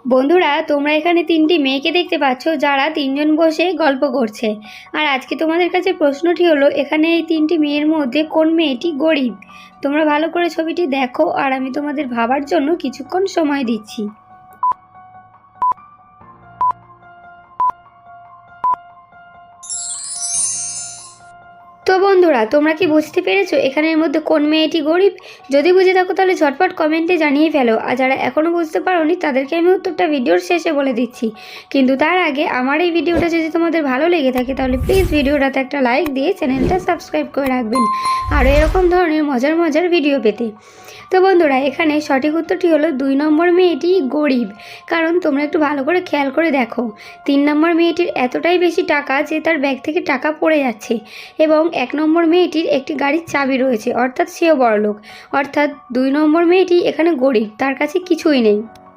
বন্ধুরা, তোমরা এখানে তিনটি মেয়েকে দেখতে পাচ্ছ যারা তিনজন বসে গল্প করছে। আর আজকে তোমাদের কাছে প্রশ্নটি হলো, এখানে এই তিনটি মেয়ের মধ্যে কোন মেয়েটি গরিব? তোমরা ভালো করে ছবিটি দেখো আর আমি তোমাদের ভাবার জন্য কিছুক্ষণ সময় দিচ্ছি। তো বন্ধুরা, তোমরা কি বুঝতে পেরেছো এখানের মধ্যে কোন মেয়েটি গরিব? যদি বুঝে থাকো তাহলে ঝটপট কমেন্টে জানিয়ে ফেলো। আর যারা এখনও বুঝতে পারোনি তাদেরকে আমি উত্তরটা ভিডিওর শেষে বলে দিচ্ছি। কিন্তু তার আগে আমার এই ভিডিওটা যদি তোমাদের ভালো লেগে থাকে তাহলে প্লিজ ভিডিওটাতে একটা লাইক দিয়ে চ্যানেলটা সাবস্ক্রাইব করে রাখবেন আর এরকম ধরনের মজার মজার ভিডিও পেতে। তো বন্ধুরা, এখানে সঠিক উত্তরটি হলো 2 নম্বর মেয়েটি গরিব। কারণ তোমরা একটু ভালো করে খেয়াল করে দেখো, 3 নম্বর মেয়েটির এতটাই বেশি টাকা যে তার ব্যাগ থেকে টাকা পড়ে যাচ্ছে, এবং 1 নম্বর মেয়েটির একটি গাড়ির চাবি রয়েছে, অর্থাৎ সেও বড়লোক। অর্থাৎ 2 নম্বর মেয়েটি এখানে গরিব, তার কাছে কিছুই নেই।